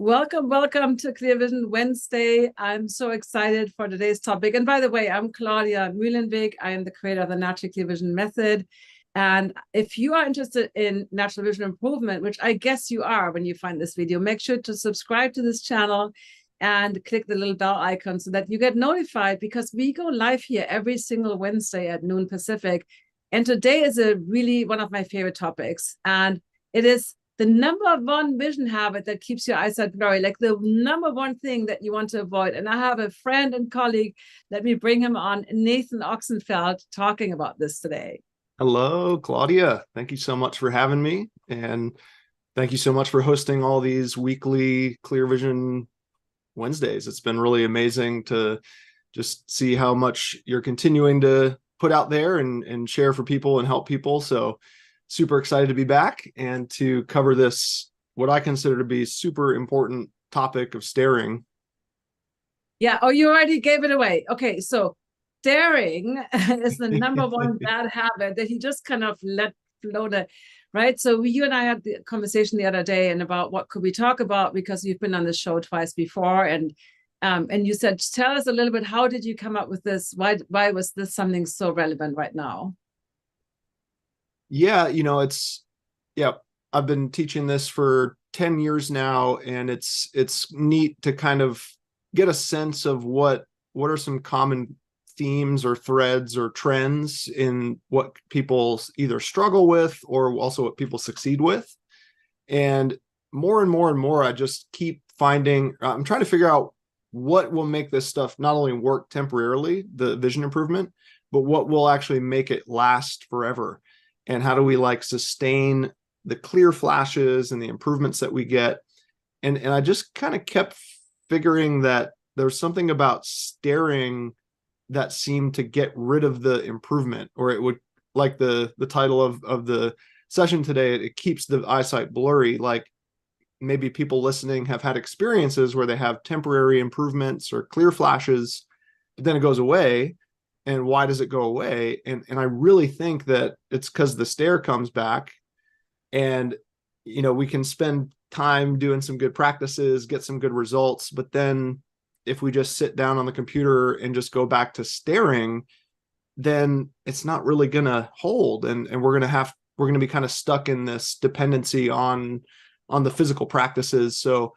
Welcome to Clear Vision Wednesday. I'm so excited for today's topic. And by the way, I'm Claudia Mühlenweg. I am the creator of the Natural Clear Vision Method. And if you are interested in natural vision improvement, which I guess you are when you find this video, make sure to subscribe to this channel and click the little bell icon so that you get notified, because we go live here every single Wednesday at noon Pacific. And today is really one of my favorite topics. And it is the number one vision habit that keeps your eyesight blurry, like the number one thing that you want to avoid. And I have a friend and colleague, let me bring him on, Nathan Oxenfeld, talking about this today. Hello, Claudia. Thank you so much for having me. And thank you so much for hosting all these weekly Clear Vision Wednesdays. It's been really amazing to just see how much you're continuing to put out there and share for people and help people. So super excited to be back and to cover this, what I consider to be super important topic of staring. Yeah. Oh, you already gave it away. Okay. So staring is the number one bad habit that he just kind of let float it, right? So you and I had the conversation the other day and about what could we talk about, because you've been on the show twice before, and you said, tell us a little bit, how did you come up with this? Why was this something so relevant right now? Yeah, I've been teaching this for 10 years now, and it's neat to kind of get a sense of what are some common themes or threads or trends in what people either struggle with or also what people succeed with. And more and more, I just keep finding, I'm trying to figure out what will make this stuff not only work temporarily, the vision improvement, but what will actually make it last forever. And how do we sustain the clear flashes and the improvements that we get? And I just kind of kept figuring that there's something about staring that seemed to get rid of the improvement, or it would, like the title of the session today, it keeps the eyesight blurry. Like maybe people listening have had experiences where they have temporary improvements or clear flashes, but then it goes away. And why does it go away? And I really think that it's because the stare comes back, and we can spend time doing some good practices, get some good results, but then if we just sit down on the computer and just go back to staring, then it's not really gonna hold, and we're gonna be kind of stuck in this dependency on the physical practices. So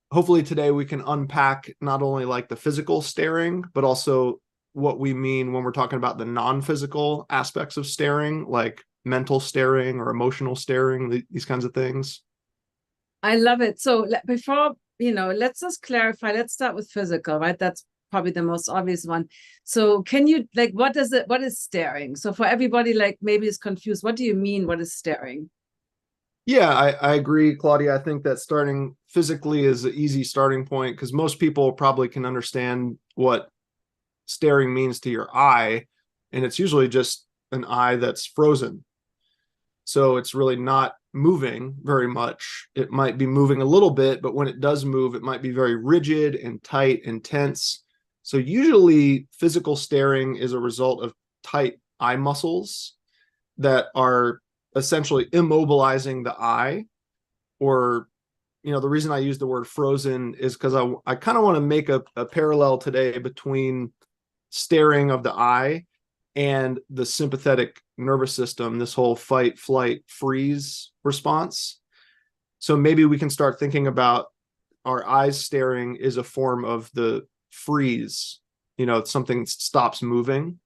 hopefully today we can unpack not only the physical staring, but also what we mean when we're talking about the non-physical aspects of staring, like mental staring or emotional staring, these kinds of things. I love it. So before, let's just clarify. Let's start with physical, right? That's probably the most obvious one. So can you, what is staring? So for everybody, maybe is confused, what do you mean? What is staring? Yeah, I agree, Claudia. I think that starting physically is an easy starting point, because most people probably can understand what staring means to your eye, and it's usually just an eye that's frozen. So it's really not moving very much. It might be moving a little bit, but when it does move, it might be very rigid and tight and tense. So usually physical staring is a result of tight eye muscles that are essentially immobilizing the eye. Or the reason I use the word frozen is because I kind of want to make a parallel today between staring of the eye and the sympathetic nervous system, this whole fight, flight, freeze response. So maybe we can start thinking about our eyes staring is a form of the freeze, something stops moving.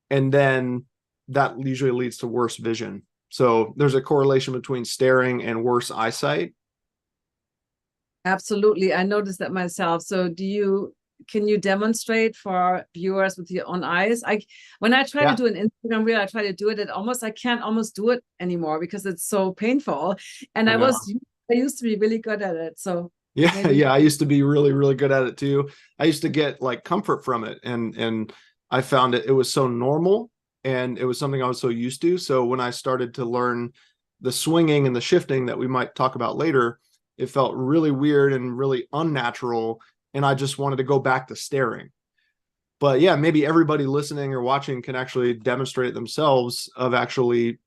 And then that usually leads to worse vision. So there's a correlation between staring and worse eyesight. Absolutely. I noticed that myself. So can you demonstrate for viewers with your own eyes? When I try to do an Instagram reel, I try to do it. I can't almost do it anymore because it's so painful. And I used to be really good at it. So yeah, I used to be really, really good at it too. I used to get comfort from it, and I found it was so normal, and it was something I was so used to. So when I started to learn the swinging and the shifting that we might talk about later, it felt really weird and really unnatural, and I just wanted to go back to staring. But yeah, maybe everybody listening or watching can actually demonstrate it themselves, of actually,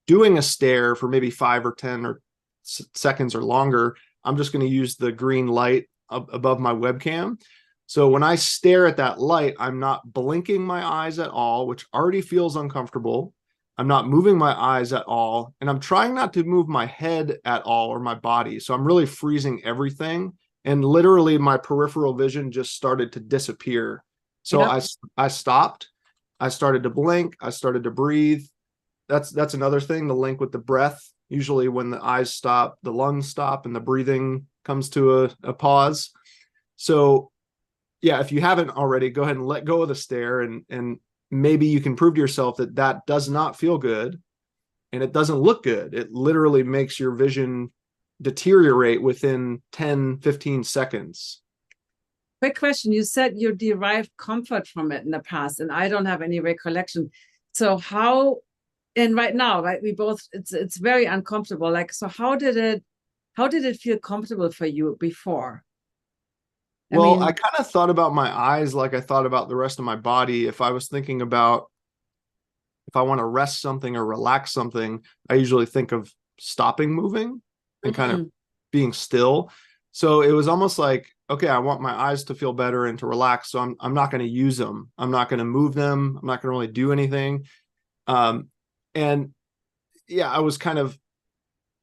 doing a stare for maybe 5 or 10 or seconds or longer I'm just going to use the green light above my webcam. So when I stare at that light, I'm not blinking my eyes at all, which already feels uncomfortable. I'm not moving my eyes at all. And I'm trying not to move my head at all or my body. So I'm really freezing everything. And literally my peripheral vision just started to disappear. So I stopped. I started to blink. I started to breathe. That's another thing, the link with the breath. Usually when the eyes stop, the lungs stop and the breathing comes to a pause. So yeah, if you haven't already, go ahead and let go of the stare, and maybe you can prove to yourself that that does not feel good and it doesn't look good. It literally makes your vision deteriorate within 10, 15 seconds. Quick question. You said you derived comfort from it in the past, and I don't have any recollection. So how, and right now, right, we both, it's very uncomfortable. Like, so how did it feel comfortable for you before? Well, I kind of thought about my eyes like I thought about the rest of my body. If I was thinking about if I want to rest something or relax something, I usually think of stopping moving and kind of being still. So it was almost like, okay, I want my eyes to feel better and to relax. So I'm not going to use them. I'm not going to move them. I'm not going to really do anything. And yeah, I was kind of,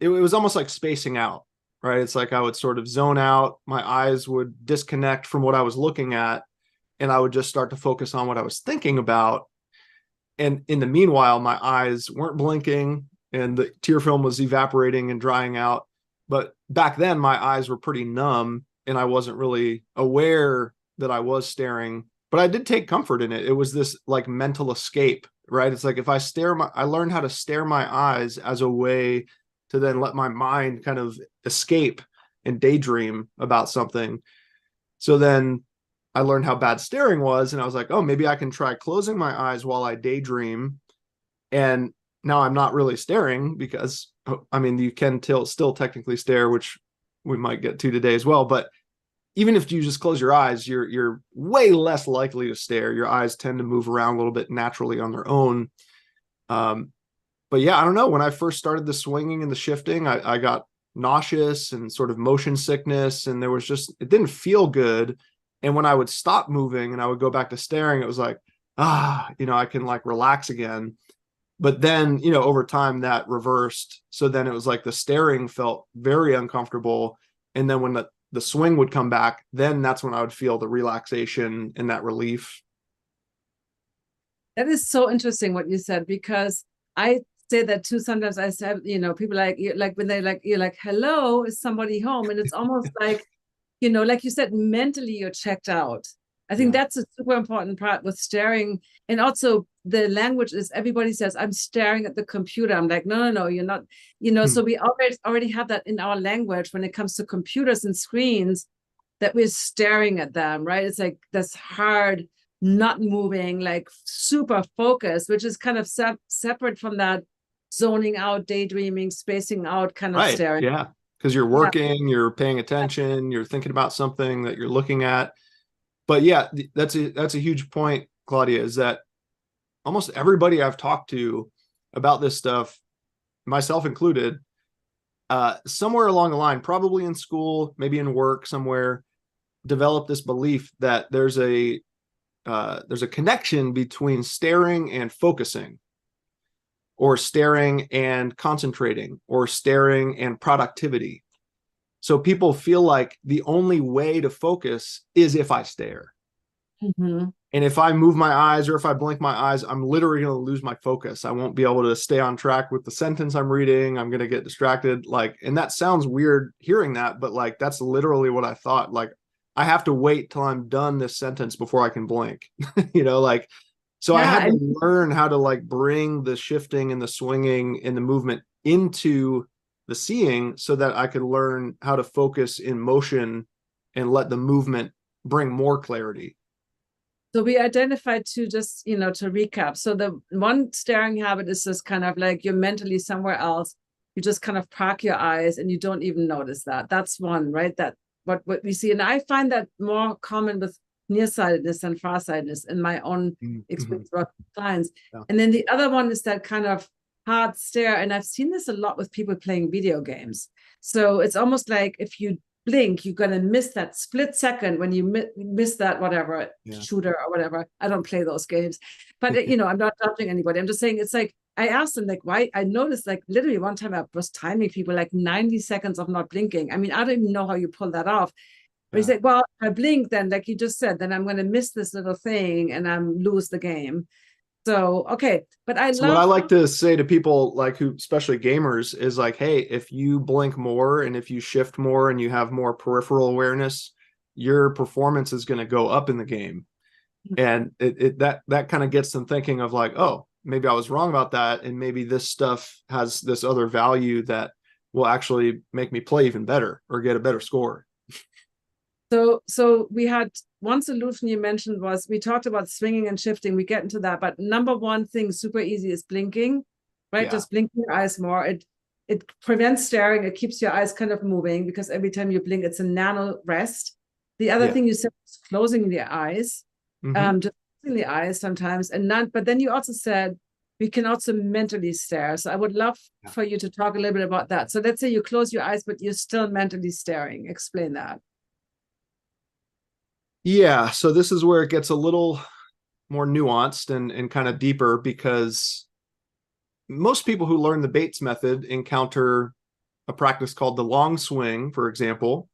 it was almost like spacing out. Right. It's like I would sort of zone out, my eyes would disconnect from what I was looking at, and I would just start to focus on what I was thinking about. And in the meanwhile, my eyes weren't blinking and the tear film was evaporating and drying out. But back then, my eyes were pretty numb and I wasn't really aware that I was staring, but I did take comfort in it. It was this like mental escape, right? It's like if I I learned how to stare my eyes as a way to then let my mind kind of escape and daydream about something. So then I learned how bad staring was, and I was like, oh, maybe I can try closing my eyes while I daydream. And now I'm not really staring because, I mean, you can still technically stare, which we might get to today as well. But even if you just close your eyes, you're way less likely to stare. Your eyes tend to move around a little bit naturally on their own. But yeah, I don't know. When I first started the swinging and the shifting, I got nauseous and sort of motion sickness, and it didn't feel good. And when I would stop moving and I would go back to staring, it was like, I can like relax again. But then, over time that reversed. So then it was like the staring felt very uncomfortable. And then when the swing would come back, then that's when I would feel the relaxation and that relief. That is so interesting what you said, because I say that too. Sometimes I say, people like when you're like, hello, is somebody home? And it's almost like, like you said, mentally you're checked out. I think that's a super important part with staring. And also the language is, everybody says, I'm staring at the computer. I'm like, no, you're not, so we already have that in our language when it comes to computers and screens, that we're staring at them, right? It's like this hard, not moving, like super focused, which is kind of separate from that zoning out, daydreaming, spacing out kind of staring. Yeah. Because you're working, you're paying attention, you're thinking about something that you're looking at. But yeah, that's a huge point, Claudia, is that almost everybody I've talked to about this stuff, myself included, somewhere along the line, probably in school, maybe in work somewhere, developed this belief that there's a connection between staring and focusing, or staring and concentrating, or staring and productivity. So people feel like the only way to focus is if I stare. And if I move my eyes or if I blink my eyes, I'm literally going to lose my focus. I won't be able to stay on track with the sentence I'm reading. I'm going to get distracted. And that sounds weird hearing that, but that's literally what I thought. I have to wait till I'm done this sentence before I can blink, so I had to learn how to bring the shifting and the swinging and the movement into the seeing so that I could learn how to focus in motion and let the movement bring more clarity. So we identified to just, to recap. So the one staring habit is just kind of like you're mentally somewhere else. You just kind of park your eyes and you don't even notice that. That's one, right? That what we see. And I find that more common with nearsightedness and farsightedness in my own experience with clients. And then the other one is that kind of hard stare. And I've seen this a lot with people playing video games. So it's almost like if you blink, you're going to miss that split second when you miss that whatever shooter or whatever. I don't play those games, but I'm not judging anybody. I'm just saying it's like, I asked them like why. I noticed like literally one time I was timing people like 90 seconds of not blinking. I mean, I don't even know how you pull that off. But he said, well, if I blink, then like you just said, then I'm going to miss this little thing and I'm lose the game. So, okay. But what I like to say to people like who, especially gamers, is like, hey, if you blink more and if you shift more and you have more peripheral awareness, your performance is going to go up in the game. And that kind of gets them thinking of like, oh, maybe I was wrong about that. And maybe this stuff has this other value that will actually make me play even better or get a better score. So we had one solution you mentioned was we talked about swinging and shifting. We get into that, but number one thing, super easy, is blinking, right? Just blinking your eyes more. It prevents staring. It keeps your eyes kind of moving because every time you blink, it's a nano rest. The other thing you said was closing the eyes, just closing the eyes sometimes, and not. But then you also said we can also mentally stare. So I would love for you to talk a little bit about that. So let's say you close your eyes, but you're still mentally staring. Explain that. Yeah, so this is where it gets a little more nuanced and kind of deeper, because most people who learn the Bates method encounter a practice called the long swing, for example,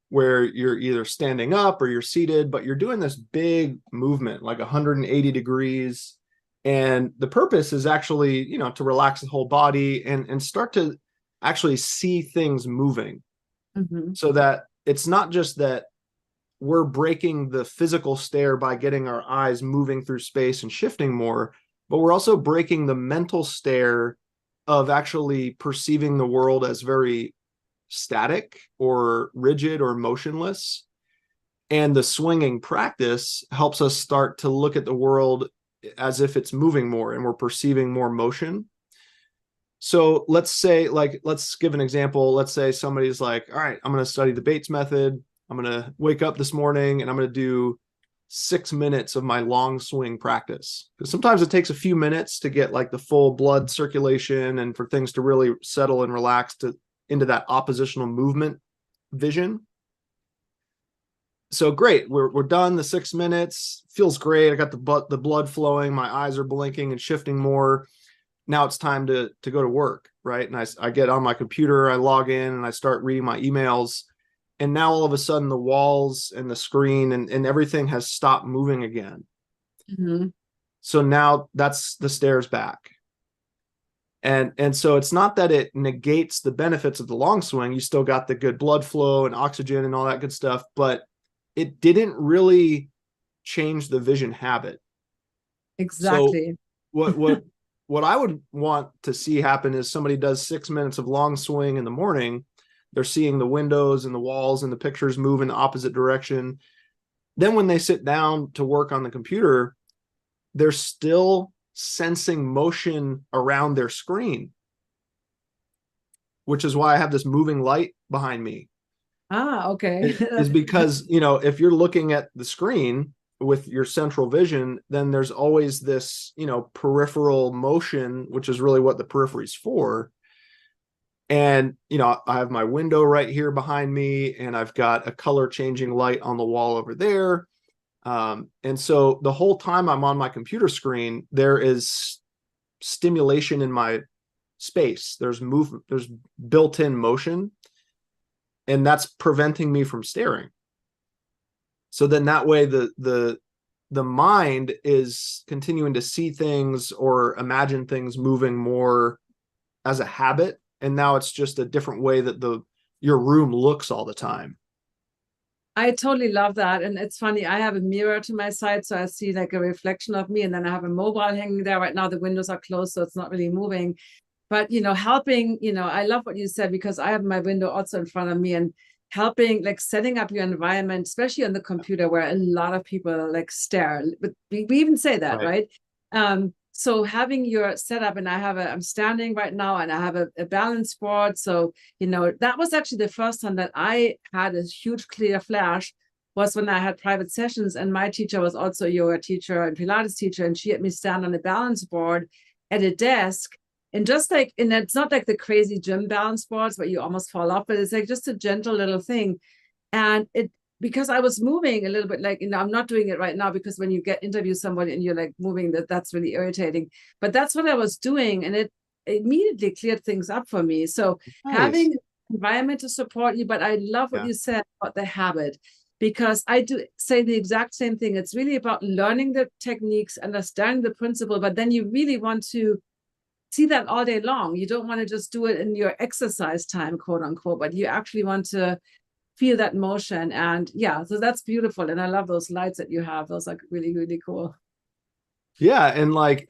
where you're either standing up or you're seated, but you're doing this big movement, like 180 degrees. And the purpose is actually, to relax the whole body and start to actually see things moving, so that it's not just that we're breaking the physical stare by getting our eyes moving through space and shifting more, but we're also breaking the mental stare of actually perceiving the world as very static or rigid or motionless. And the swinging practice helps us start to look at the world as if it's moving more and we're perceiving more motion. So let's say, let's give an example. Let's say somebody's like, all right, I'm going to study the Bates method. I'm going to wake up this morning and I'm going to do 6 minutes of my long swing practice. Because sometimes it takes a few minutes to get like the full blood circulation and for things to really settle and relax into that oppositional movement vision. So great, we're done. The 6 minutes feels great. I got the blood flowing. My eyes are blinking and shifting more. Now it's time to go to work, right? And I get on my computer, I log in and I start reading my emails. And now all of a sudden the walls and the screen and everything has stopped moving again. So now that's the stares back. And so it's not that it negates the benefits of the long swing. You still got the good blood flow and oxygen and all that good stuff, but it didn't really change the vision habit. Exactly. So what I would want to see happen is somebody does 6 minutes of long swing in the morning. They're seeing the windows and the walls and the pictures move in the opposite direction. Then when they sit down to work on the computer, they're still sensing motion around their screen, which is why I have this moving light behind me. Okay. Is because, if you're looking at the screen with your central vision, then there's always this, peripheral motion, which is really what the periphery is for. And, I have my window right here behind me, and I've got a color changing light on the wall over there. And so the whole time I'm on my computer screen, there is stimulation in my space. There's movement, there's built-in motion, and that's preventing me from staring. So then that way the mind is continuing to see things or imagine things moving more as a habit. And now it's just a different way that your room looks all the time. I totally love that. And it's funny, I have a mirror to my side, so I see like a reflection of me, and then I have a mobile hanging there. Right now the windows are closed, so it's not really moving. But, helping, I love what you said, because I have my window also in front of me, and helping, like setting up your environment, especially on the computer where a lot of people like stare. But we even say that, right? So having your setup, and I'm standing right now and I have a balance board. So, that was actually the first time that I had a huge clear flash, was when I had private sessions, and my teacher was also a yoga teacher and Pilates teacher. And she had me stand on a balance board at a desk. And just like, and it's not like the crazy gym balance boards where you almost fall off, but it's like just a gentle little thing. And because I was moving a little bit, like, I'm not doing it right now because when you interview somebody and you're like moving, that's really irritating. But that's what I was doing. And it immediately cleared things up for me. So having environment to support you, but I love what you said about the habit, because I do say the exact same thing. It's really about learning the techniques, understanding the principle, but then you really want to see that all day long. You don't want to just do it in your exercise time, quote unquote, but you actually want to feel that motion. And yeah, so that's beautiful. And I love those lights that you have. Those are really, really cool. Yeah. And like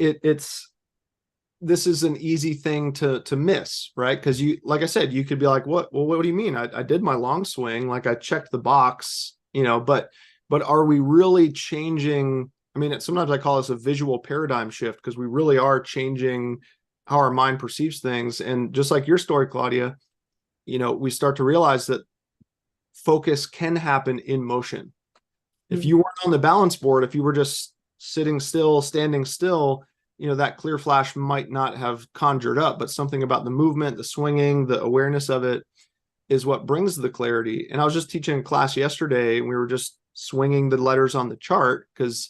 this is an easy thing to miss, right? Because you, like I said, you could be like, what do you mean? I did my long swing, like I checked the box, but are we really changing? I mean, sometimes I call this a visual paradigm shift, because we really are changing how our mind perceives things. And just like your story, Claudia, we start to realize that focus can happen in motion. If you weren't on the balance board, if you were just sitting still, standing still, that clear flash might not have conjured up, but something about the movement, the swinging, the awareness of it is what brings the clarity. And I was just teaching a class yesterday, and we were just swinging the letters on the chart, because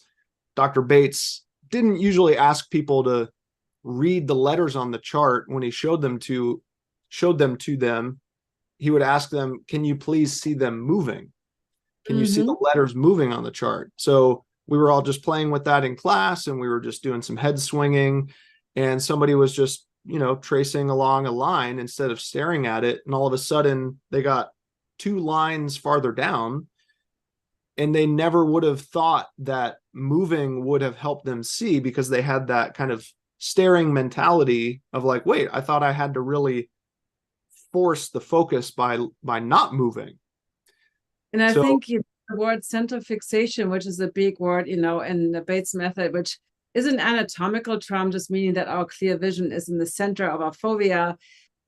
Dr. Bates didn't usually ask people to read the letters on the chart when he showed them to them. He would ask them, can you please see them moving? Can you see the letters moving on the chart? So we were all just playing with that in class, and we were just doing some head swinging, and somebody was just, tracing along a line instead of staring at it. And all of a sudden they got 2 lines farther down, and they never would have thought that moving would have helped them see, because they had that kind of staring mentality of like, wait, I thought I had to really force the focus by not moving. And I think the word center fixation, which is a big word, in the Bates method, which is an anatomical term, just meaning that our clear vision is in the center of our fovea.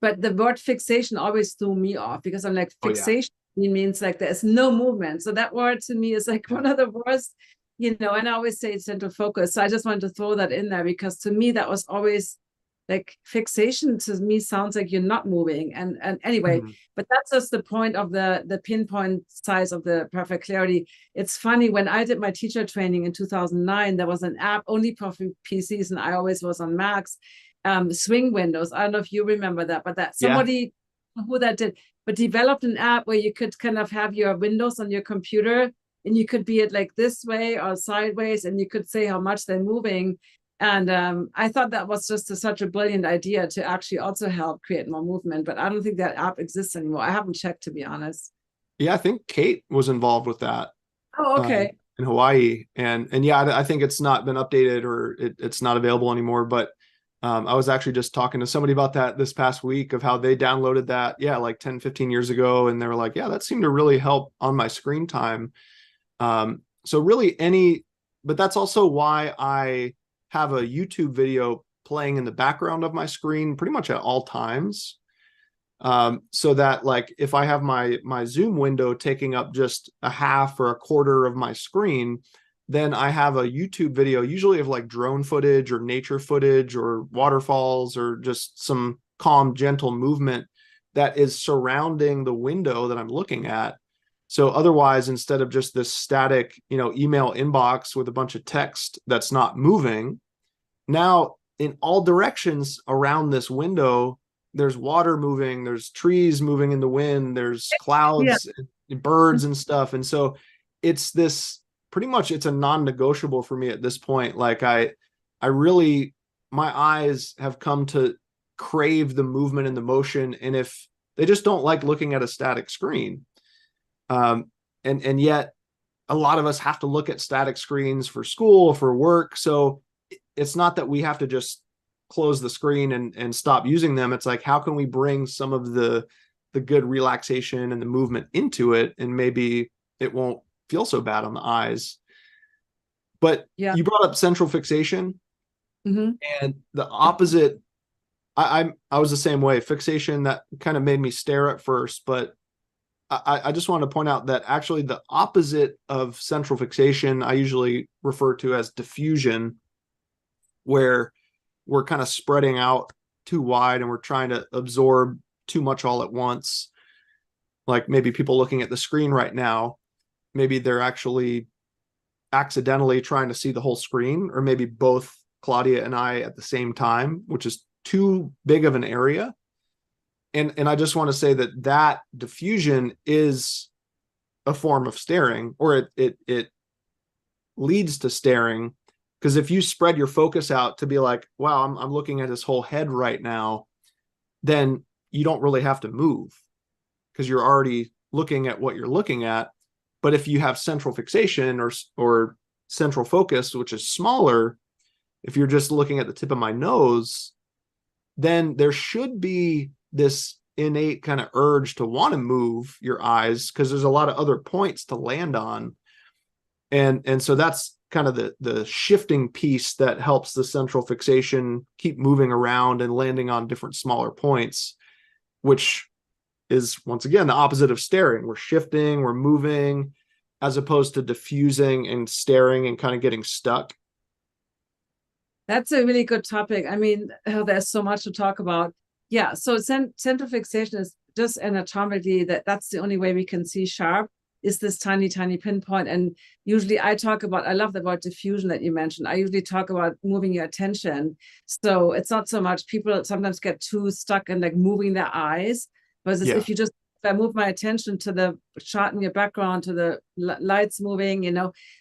But the word fixation always threw me off, because I'm like, fixation means like there's no movement. So that word to me is like one of the worst, and I always say center focus. So I just wanted to throw that in there, because to me, that was always like, fixation to me sounds like you're not moving. And anyway, but that's just the point of the pinpoint size of the perfect clarity. It's funny, when I did my teacher training in 2009, there was an app only for PCs, and I always was on Macs, swing windows. I don't know if you remember that, but that somebody who that did, but developed an app where you could kind of have your windows on your computer, and you could be it like this way or sideways, and you could say how much they're moving. And I thought that was just such a brilliant idea to actually also help create more movement. But I don't think that app exists anymore. I haven't checked, to be honest. Yeah, I think Kate was involved with that. Oh, okay. In Hawaii. And yeah, I think it's not been updated, or it's not available anymore. But I was actually just talking to somebody about that this past week, of how they downloaded that, like 10, 15 years ago. And they were like, yeah, that seemed to really help on my screen time. So really but that's also why I have a YouTube video playing in the background of my screen pretty much at all times. So that, like, if I have my Zoom window taking up just a half or a quarter of my screen, then I have a YouTube video, usually of like drone footage or nature footage or waterfalls or just some calm, gentle movement that is surrounding the window that I'm looking at. So otherwise, instead of just this static, email inbox with a bunch of text that's not moving, now in all directions around this window, there's water moving, there's trees moving in the wind, there's clouds, and birds and stuff. And so it's pretty much it's a non-negotiable for me at this point. Like I really, my eyes have come to crave the movement and the motion. And if they just don't like looking at a static screen, and yet a lot of us have to look at static screens for school, for work. So it's not that we have to just close the screen and stop using them. It's like, how can we bring some of the good relaxation and the movement into it, and maybe it won't feel so bad on the eyes. But you brought up central fixation, and the opposite. I was the same way. Fixation, that kind of made me stare at first, but I just want to point out that actually the opposite of central fixation, I usually refer to as diffusion, where we're kind of spreading out too wide and we're trying to absorb too much all at once. Like maybe people looking at the screen right now, maybe they're actually accidentally trying to see the whole screen, or maybe both Claudia and I at the same time, which is too big of an area. And I just want to say that diffusion is a form of staring, or it leads to staring. Because if you spread your focus out to be like, wow, I'm looking at his whole head right now, then you don't really have to move because you're already looking at what you're looking at. But if you have central fixation or central focus, which is smaller, if you're just looking at the tip of my nose, then there should be this innate kind of urge to want to move your eyes because there's a lot of other points to land on. And so that's kind of the shifting piece that helps the central fixation keep moving around and landing on different smaller points, which is once again the opposite of staring. We're shifting, we're moving, as opposed to diffusing and staring and kind of getting stuck. That's a really good topic. I mean, there's so much to talk about. Yeah, so central fixation is just anatomically that's the only way we can see sharp, is this tiny, tiny pinpoint. And usually I love the word diffusion that you mentioned. I usually talk about moving your attention. So it's not so much, people sometimes get too stuck in like moving their eyes, but if I move my attention to the shot in your background, to the lights moving,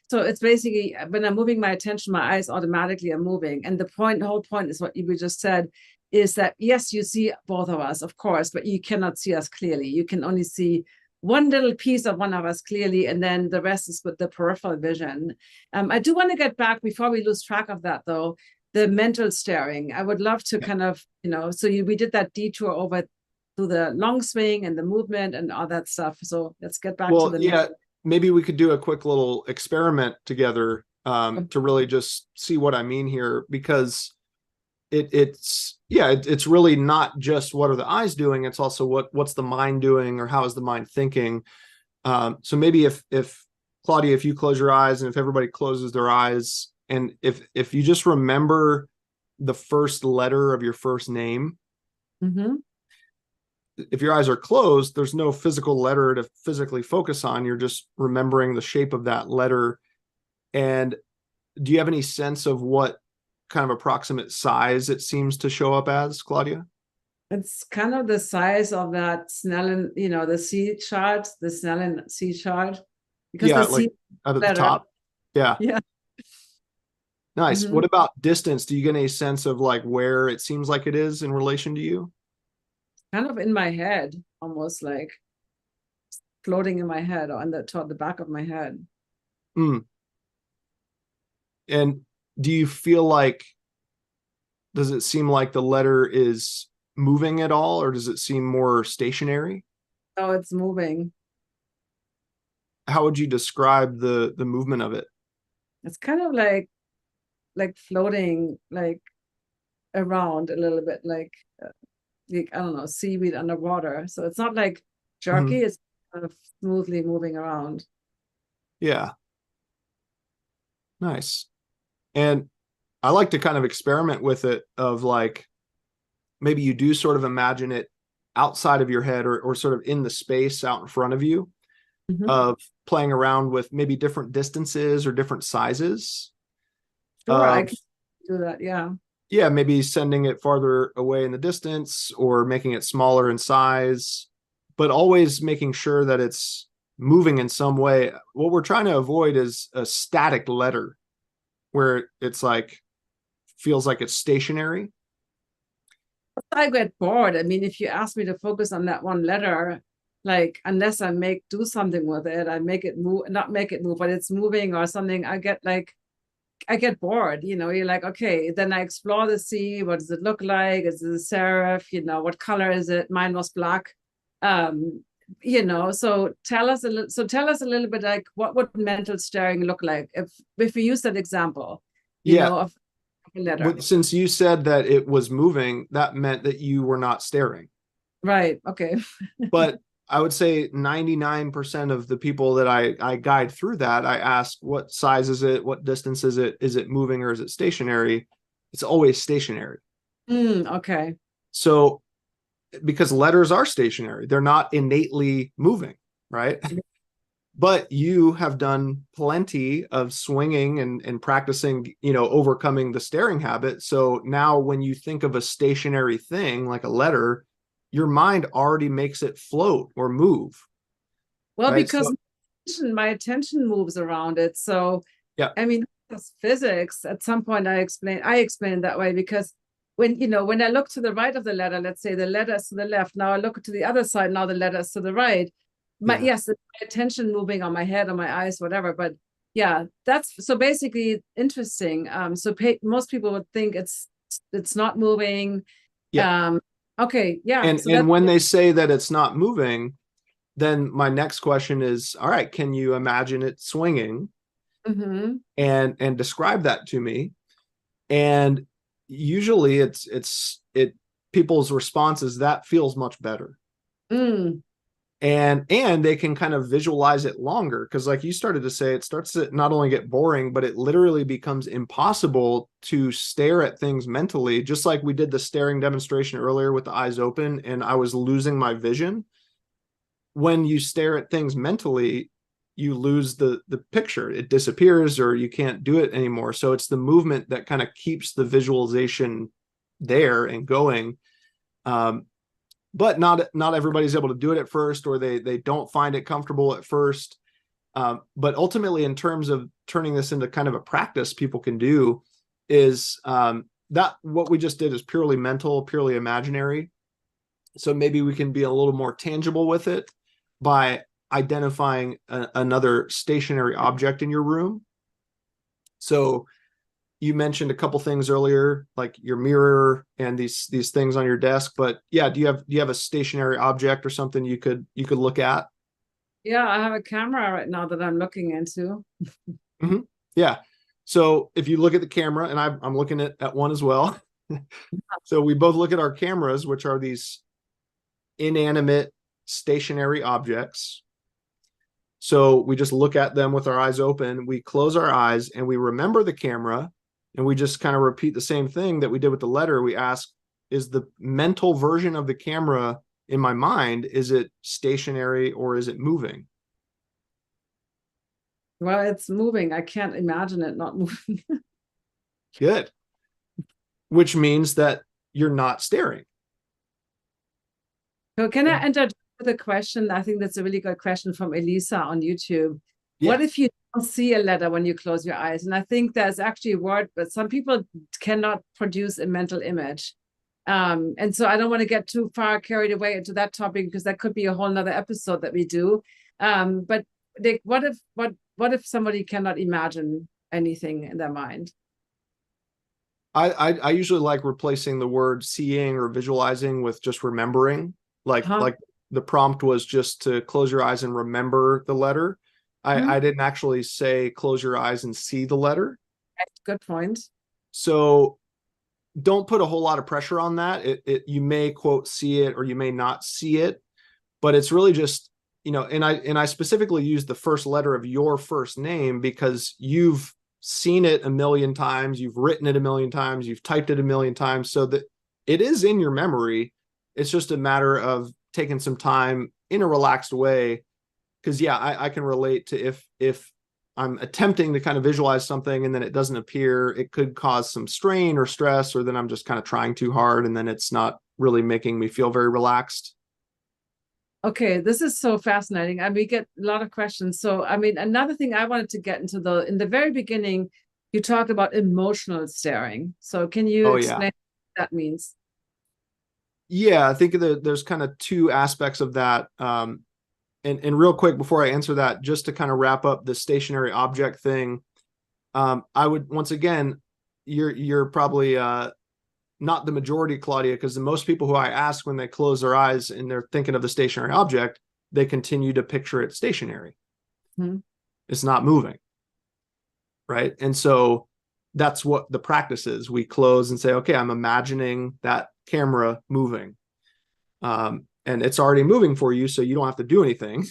so it's basically when I'm moving my attention, my eyes automatically are moving. And the whole point is what you just said, is that yes, you see both of us, of course, but you cannot see us clearly. You can only see one little piece of one of us clearly, and then the rest is with the peripheral vision. I do want to get back, before we lose track of that though, the mental staring. I would love to kind of, we did that detour over to the long swing and the movement and all that stuff. So let's get back to the maybe we could do a quick little experiment together to really just see what I mean here, because it's really not just what are the eyes doing, it's also what's the mind doing, or how is the mind thinking. So maybe if Claudia, if you close your eyes, and if everybody closes their eyes, and if you just remember the first letter of your first name. Mm-hmm. If your eyes are closed, there's no physical letter to physically focus on. You're just remembering the shape of that letter. And do you have any sense of what kind of approximate size it seems to show up as, Claudia? It's kind of the size of that Snellen, the C chart, the Snellen C chart. Because yeah, like at the top. Yeah. Yeah. Nice. Mm-hmm. What about distance? Do you get any sense of like where it seems like it is in relation to you? Kind of in my head, almost like floating in my head, or toward the back of my head. And do you feel like, does it seem like the letter is moving at all, or does it seem more stationary? Oh, it's moving. How would you describe the movement of it? It's kind of like floating, like around a little bit, like I don't know, seaweed underwater. So it's not like jerky, it's kind of smoothly moving around. Yeah. Nice. And I like to kind of experiment with it, of like, maybe you do sort of imagine it outside of your head, or sort of in the space out in front of you, of playing around with maybe different distances or different sizes. Sure, I can do that. Yeah. Yeah, maybe sending it farther away in the distance, or making it smaller in size, but always making sure that it's moving in some way. What we're trying to avoid is a static letter, where it's like, feels like it's stationary. I get bored. I mean, if you ask me to focus on that one letter, like, unless I do something with it, I make it move, not make it move, but it's moving or something, I get bored. You're like, okay, then I explore the sea. What does it look like? Is it a serif? What color is it? Mine was black. So tell us a little bit, like, what would mental staring look like if we use that example, of a letter. But since you said that it was moving, that meant that you were not staring. Right. Okay. But I would say 99% of the people that I guide through that, I ask, what size is it? What distance is it? Is it moving, or is it stationary? It's always stationary. Okay. So because letters are stationary, they're not innately moving, right? But you have done plenty of swinging and practicing, overcoming the staring habit. So now when you think of a stationary thing like a letter, your mind already makes it float or move, Well, right? because So my attention moves around it. So, yeah, I mean, that's physics. At some point, I explain that way because when I look to the right of the letter, let's say the letter is to the left. Now I look to the other side. Now the letter is to the right. yeah. Yes, it's my attention moving on my head, on my eyes, whatever. But yeah, that's so basically interesting. So most people would think it's not moving. Yeah. Okay, yeah. And So and that's when they say that it's not moving, then my next question is, all right, can you imagine it swinging and describe that to me? And usually it people's response is that feels much better. Mm. And they can kind of visualize it longer because like you started to say, it starts to not only get boring, but it literally becomes impossible to stare at things mentally, just like we did the staring demonstration earlier with the eyes open and I was losing my vision. When you stare at things mentally, you lose the picture. It disappears or you can't do it anymore. So it's the movement that kind of keeps the visualization there and going. But not everybody's able to do it at first, or they don't find it comfortable at first. But ultimately, in terms of turning this into kind of a practice people can do, is that what we just did is purely mental, purely imaginary. So maybe we can be a little more tangible with it by identifying another stationary object in your room. So you mentioned a couple things earlier, like your mirror and these things on your desk. But yeah, do you have a stationary object or something you could look at? Yeah, I have a camera right now that I'm looking into. Mm-hmm. Yeah. So if you look at the camera, and I'm looking at one as well. So we both look at our cameras, which are these inanimate stationary objects. So we just look at them with our eyes open. We close our eyes and we remember the camera. And we just kind of repeat the same thing that we did with the letter. We ask, is the mental version of the camera in my mind, is it stationary or is it moving? Well, it's moving. I can't imagine it not moving. Good. Which means that you're not staring. So can I enter the question? I think that's a really good question from Elisa on YouTube. Yeah. What if you don't see a letter when you close your eyes? And I think there's actually a word, but some people cannot produce a mental image. And so I don't want to get too far carried away into that topic because that could be a whole nother episode that we do. But what if somebody cannot imagine anything in their mind? I usually like replacing the word seeing or visualizing with just remembering. Like the prompt was just to close your eyes and remember the letter. I didn't actually say close your eyes and see the letter. Good point. So don't put a whole lot of pressure on that. You may quote see it or you may not see it, but it's really just, and I specifically use the first letter of your first name because you've seen it a million times, you've written it a million times, you've typed it a million times, so that it is in your memory. It's just a matter of taking some time in a relaxed way. Because yeah, I can relate to if I'm attempting to kind of visualize something and then it doesn't appear, it could cause some strain or stress, or then I'm just kind of trying too hard and then it's not really making me feel very relaxed. Okay, this is so fascinating. And we get a lot of questions. So, I mean, another thing I wanted to get into in the very beginning, you talked about emotional staring. So can you explain what that means? Yeah, I think there's kind of two aspects of that. And real quick before I answer that, just to kind of wrap up the stationary object thing, I would once again, you're probably not the majority, Claudia, because the most people who I ask when they close their eyes and they're thinking of the stationary object, they continue to picture it stationary. It's not moving, right? And so that's what the practice is. We close and say, okay, I'm imagining that camera moving. And it's already moving for you, so you don't have to do anything.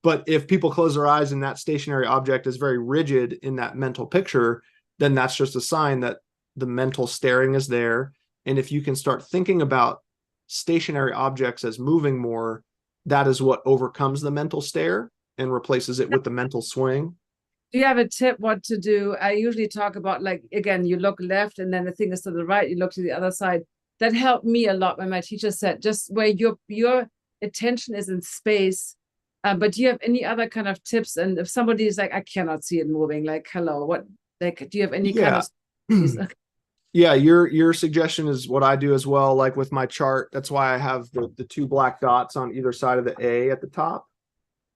But if people close their eyes and that stationary object is very rigid in that mental picture, then that's just a sign that the mental staring is there. And if you can start thinking about stationary objects as moving more, that is what overcomes the mental stare and replaces it with the mental swing. Do you have a tip what to do? I usually talk about, like, again, you look left and then the thing is to the right, you look to the other side. That helped me a lot when my teacher said, just where your attention is in space. But do you have any other kind of tips? And if somebody is like, I cannot see it moving, like, hello, what, like, do you have any kind of yeah, your suggestion is what I do as well. Like with my chart, that's why I have the two black dots on either side of the A at the top.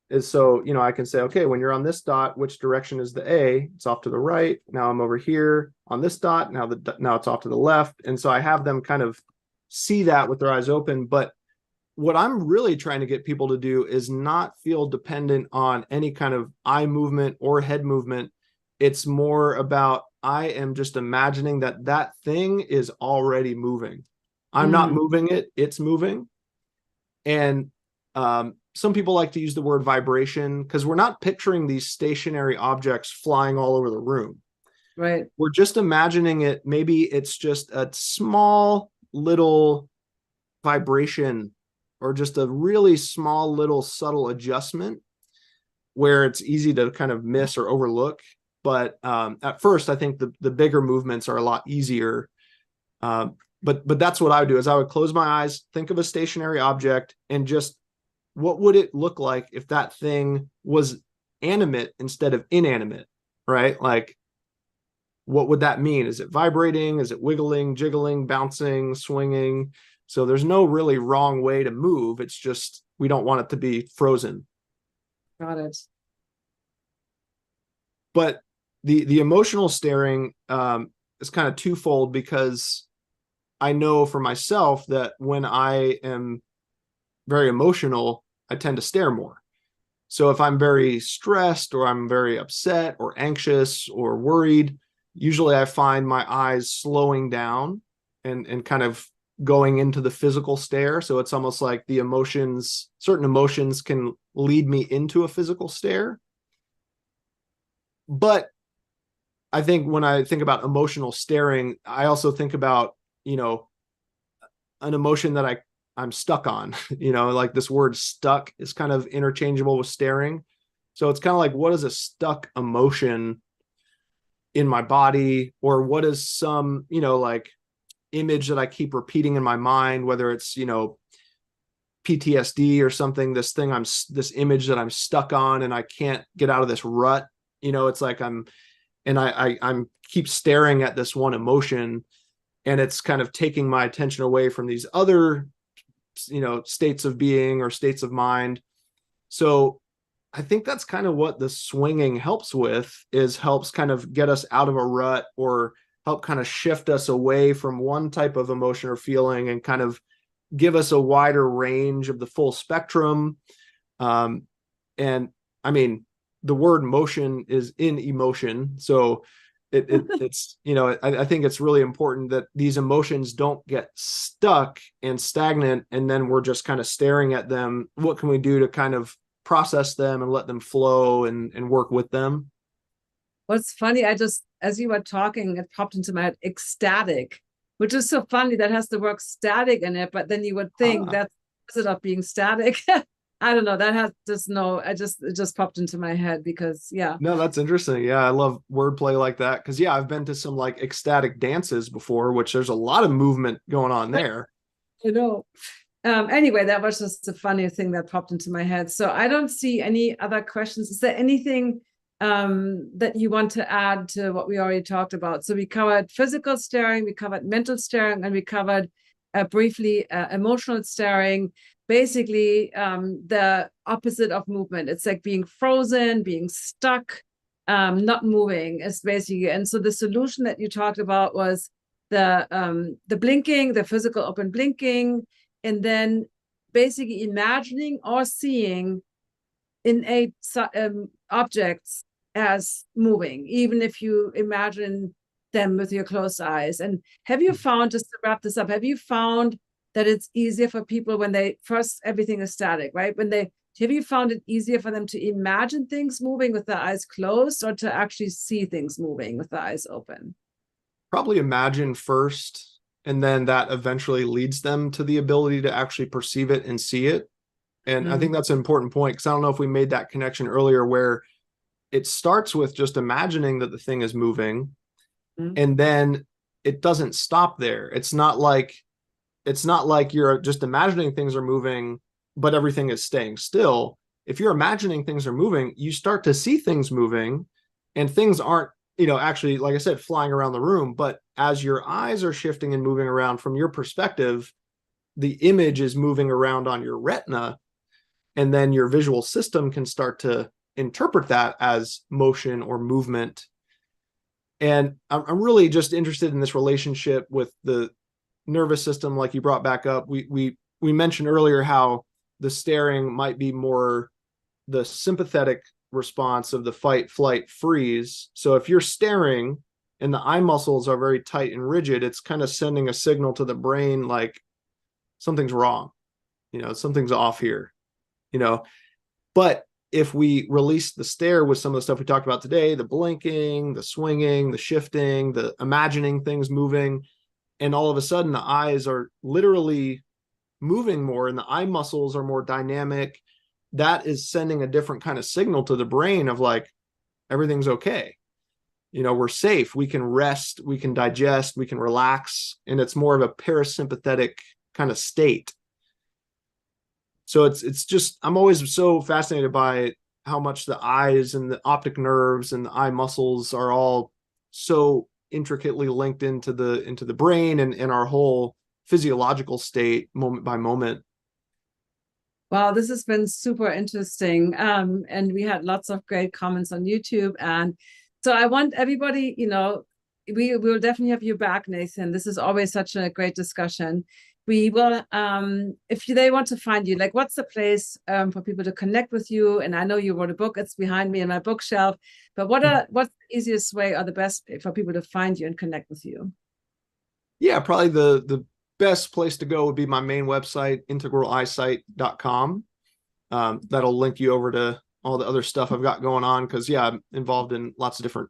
Is so, you know, I can say, okay, when you're on this dot, which direction is the A? It's off to the right. Now I'm over here on this dot. Now it's off to the left. And so I have them kind of see that with their eyes open. But what I'm really trying to get people to do is not feel dependent on any kind of eye movement or head movement. It's more about, I am just imagining that that thing is already moving. I'm not moving it, it's moving. And some people like to use the word vibration because we're not picturing these stationary objects flying all over the room. Right. We're just imagining it. Maybe it's just a small little vibration or just a really small little subtle adjustment where it's easy to kind of miss or overlook. But at first, I think the bigger movements are a lot easier. But that's what I would do is I would close my eyes, think of a stationary object, and just what would it look like if that thing was animate instead of inanimate, right? Like, what would that mean? Is it vibrating? Is it wiggling, jiggling, bouncing, swinging? So there's no really wrong way to move. It's just we don't want it to be frozen. Got it. But the emotional staring is kind of twofold because I know for myself that when I am very emotional, I tend to stare more. So if I'm very stressed or I'm very upset or anxious or worried, usually I find my eyes slowing down and kind of going into the physical stare. So it's almost like the emotions, certain emotions can lead me into a physical stare. But I think when I think about emotional staring, I also think about, you know, an emotion that I'm stuck on, you know, like this word stuck is kind of interchangeable with staring. So it's kind of like, what is a stuck emotion in my body, or what is some, you know, like image that I keep repeating in my mind, whether it's, you know, PTSD or something, this image that I'm stuck on and I can't get out of this rut. You know, it's like I'm keep staring at this one emotion, and it's kind of taking my attention away from these other, you know, states of being or states of mind. So I think that's kind of what the swinging helps with, is helps kind of get us out of a rut or help kind of shift us away from one type of emotion or feeling and kind of give us a wider range of the full spectrum. And I mean, the word motion is in emotion. So it's, you know, I think it's really important that these emotions don't get stuck and stagnant. And then we're just kind of staring at them. What can we do to kind of process them and let them flow and work with them? What's funny, as you were talking, it popped into my head, ecstatic, which is so funny. That has the word static in it, but then you would think that's the opposite of being static. I don't know. That has just it just popped into my head because, yeah. No, that's interesting. Yeah, I love wordplay like that because, yeah, I've been to some like ecstatic dances before, which there's a lot of movement going on there. You know. Anyway, that was just a funny thing that popped into my head. So I don't see any other questions. Is there anything that you want to add to what we already talked about? So we covered physical staring, we covered mental staring, and we covered briefly emotional staring. Basically, the opposite of movement. It's like being frozen, being stuck, not moving is basically. And so the solution that you talked about was the blinking, the physical open blinking, and then basically imagining or seeing innate objects as moving, even if you imagine them with your closed eyes. And have you found, just to wrap this up, have you found that it's easier for people when they first, everything is static, right? Have you found it easier for them to imagine things moving with their eyes closed or to actually see things moving with the eyes open? Probably imagine first. and then that eventually leads them to the ability to actually perceive it and see it. And I think that's an important point, because I don't know if we made that connection earlier, where it starts with just imagining that the thing is moving, and then it doesn't stop there. It's not like you're just imagining things are moving, but everything is staying still. If you're imagining things are moving, you start to see things moving, and things aren't, actually, like I said, flying around the room. But as your eyes are shifting and moving around from your perspective, the image is moving around on your retina, and then your visual system can start to interpret that as motion or movement. And I'm really just interested in this relationship with the nervous system, like you brought back up. We mentioned earlier how the staring might be more the sympathetic response of the fight, flight, freeze. So if you're staring and the eye muscles are very tight and rigid, it's kind of sending a signal to the brain like something's wrong, something's off here, But if we release the stare with some of the stuff we talked about today, the blinking, the swinging, the shifting, the imagining things moving, and all of a sudden the eyes are literally moving more and the eye muscles are more dynamic, that is sending a different kind of signal to the brain of like, everything's okay. We're safe. We can rest, we can digest, we can relax. And it's more of a parasympathetic kind of state. So it's just, I'm always so fascinated by how much the eyes and the optic nerves and the eye muscles are all so intricately linked into the brain and our whole physiological state moment by moment. Wow, this has been super interesting. And we had lots of great comments on YouTube. And so I want everybody, we will definitely have you back, Nathan. This is always such a great discussion. We will, if they want to find you, like what's the place for people to connect with you? And I know you wrote a book, it's behind me in my bookshelf, but what's the easiest way or the best for people to find you and connect with you? Yeah, probably the best place to go would be my main website, integraleyesight.com. That'll link you over to all the other stuff I've got going on, because I'm involved in lots of different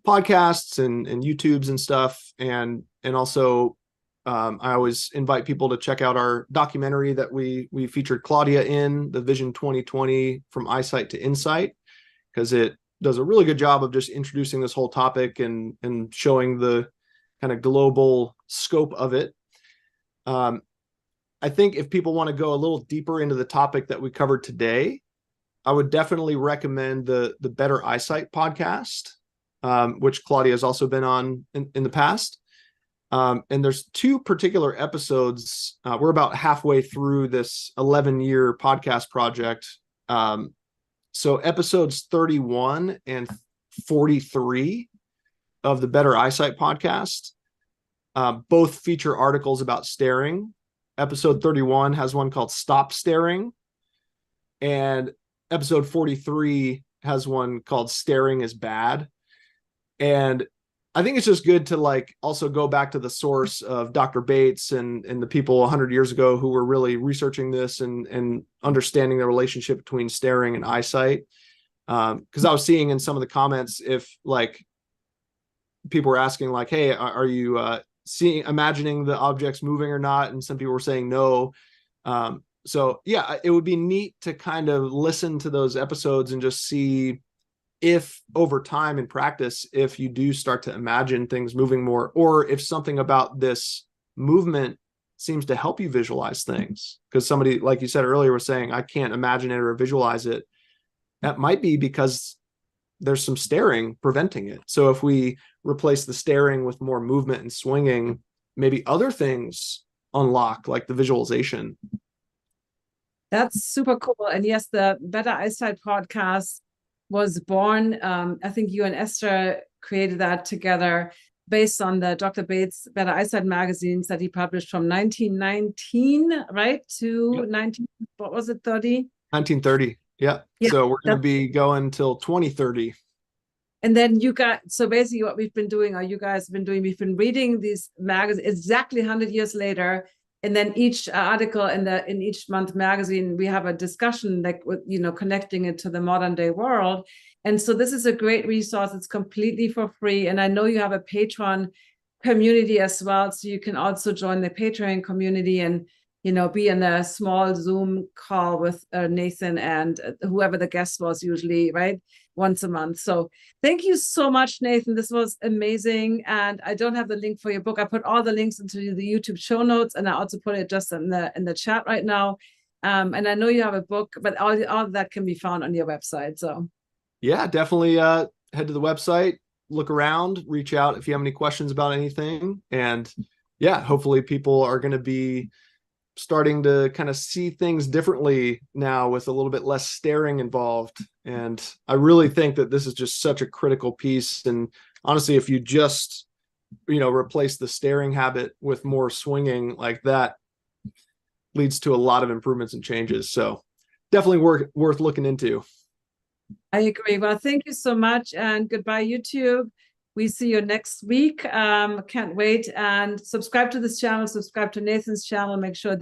podcasts and YouTubes and stuff. And also I always invite people to check out our documentary that we featured Claudia in, the Vision 2020 from Eyesight to Insight, because it does a really good job of just introducing this whole topic and showing the kind of global scope of it. I think if people want to go a little deeper into the topic that we covered today, I would definitely recommend the Better Eyesight podcast, which Claudia has also been on in the past. And there's two particular episodes. We're about halfway through this 11-year podcast project. So episodes 31 and 43 of the Better Eyesight podcast both feature articles about staring. Episode 31 has one called Stop Staring, and episode 43 has one called Staring is Bad. And I think it's just good to also go back to the source of Dr. Bates and the people 100 years ago who were really researching this and understanding the relationship between staring and eyesight. Because I was seeing in some of the comments, if people were asking hey, are you imagining the objects moving or not? And some people were saying no. So yeah, it would be neat to kind of listen to those episodes and just see if over time in practice, if you do start to imagine things moving more, or if something about this movement seems to help you visualize things. Because somebody, like you said earlier, was saying, I can't imagine it or visualize it. That might be because there's some staring preventing it. So if we replace the staring with more movement and swinging, maybe other things unlock, like the visualization. That's super cool. And yes, the Better Eyesight podcast was born. I think you and Esther created that together based on the Dr. Bates Better Eyesight magazines that he published from 1919, right? To 19, what was it, 30? 1930. Yeah. So we're going to be going till 2030. And then so basically what we've been doing, or you guys have been doing, we've been reading these magazines exactly 100 years later. And then each article in each month magazine, we have a discussion connecting it to the modern day world. And so this is a great resource. It's completely for free. And I know you have a Patreon community as well. So you can also join the Patreon community and, be in a small Zoom call with Nathan and whoever the guest was usually, right? Once a month. So thank you so much, Nathan. This was amazing. And I don't have the link for your book. I put all the links into the YouTube show notes, and I also put it just in the chat right now. And I know you have a book, but all of that can be found on your website. So yeah, definitely head to the website, look around, reach out if you have any questions about anything. And yeah, hopefully people are going to be starting to kind of see things differently now with a little bit less staring involved. And I really think that this is just such a critical piece. And honestly, if you just, replace the staring habit with more swinging, like that leads to a lot of improvements and changes. So definitely worth looking into. I agree. Well, thank you so much, and goodbye, YouTube. We see you next week. Can't wait. And subscribe to this channel, subscribe to Nathan's channel, make sure that